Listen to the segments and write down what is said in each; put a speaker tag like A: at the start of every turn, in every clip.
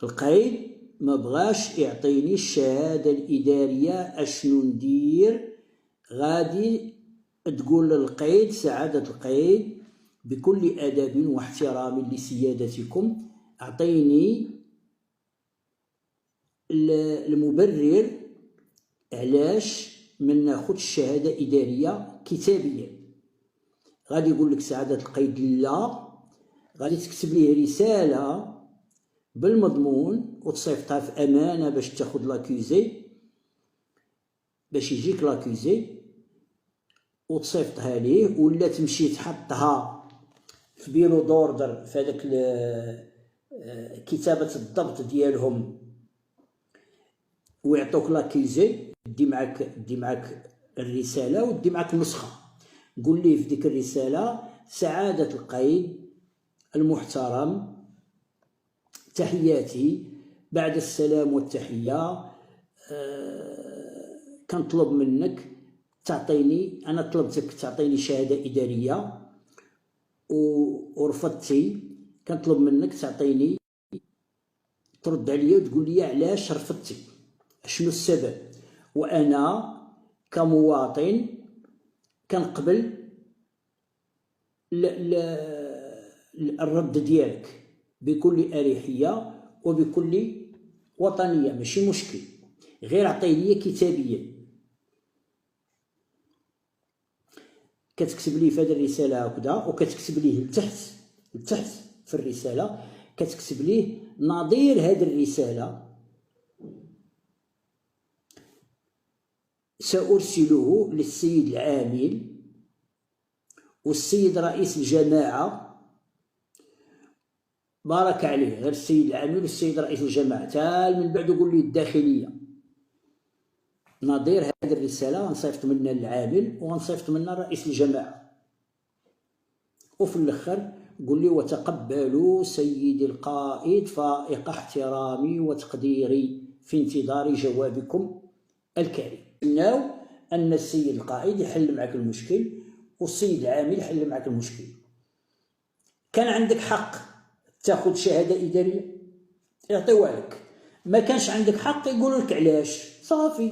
A: القايد ما بغاش يعطيني الشهادة الإدارية، أشنو ندير؟ غادي تقول للقايد: سعادة القايد، بكل أدب واحترام لسيادتكم، أعطيني المبرر علاش ما ناخدش شهادة إدارية كتابيا. غادي يقول لك سعادة القايد: لا، غادي تكتب ليه رسالة بالمضمون وتصيفطها في أمانة باش تاخد لاكوزي، باش يجيك لاكوزي وتصيفطها ليه، ولا تمشي تحطها في بيرو دوردر في هذاك كتابة الضبط ديالهم ويعطوك لاكوزي، دي معاك الرسالة ودي معاك النسخة. قول ليه في ديك الرسالة: سعادة القايد المحترم، تحياتي، بعد السلام والتحية، كنطلب منك تعطيني، أنا طلبتك تعطيني شهادة إدارية ورفضتي، كنطلب منك تعطيني، ترد عليا وتقول لي علاش رفضتي، شنو السبب، وأنا كمواطن كنقبل الرد ديالك بكل أريحية وبكل وطنية، ماشي مشكل، غير عطيه كتابيا. كتكتب ليه في هذه الرسالة هكذا، وكتكتب ليه لتحت في الرسالة كتكتب ليه نظير هذه الرسالة: سأرسله للسيد العامل والسيد رئيس الجماعة، بارك عليه، غير السيد العامل والسيد رئيس الجماعة، تعال من بعد قول لي الداخلية. نظير هذه الرسالة غنصيفط منها للعامل وغنصيفط منها رئيس الجماعة، وفي الأخر قول لي: وتقبلوا سيدي القائد فائق احترامي وتقديري في انتظار جوابكم الكريم. ناو أن السيد القائد يحل معك المشكل والسيد العامل يحل معك المشكل. كان عندك حق تاخد شهادة إدارية يعطيوها لك، ما كانش عندك حق يقولوا لك علاش، صافي.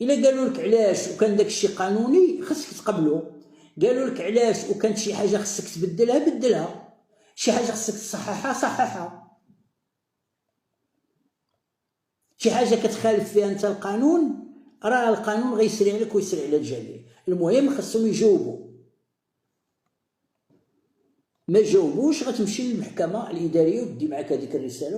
A: إلا قالوا لك علاش وكان داك الشيء قانوني خصك تقبلو، قالوا لك علاش وكانت شي حاجة خصك تبدلها بدلها، شي حاجة خصك تصححها صححها، شي حاجة كتخالف فيها انت القانون راه القانون غيسري عليك ويسري على الجميع. المهم خصهم يجاوبوا، ما جاوبوش غتمشي للمحكمة الإدارية ودي معاك هذيك الرسالة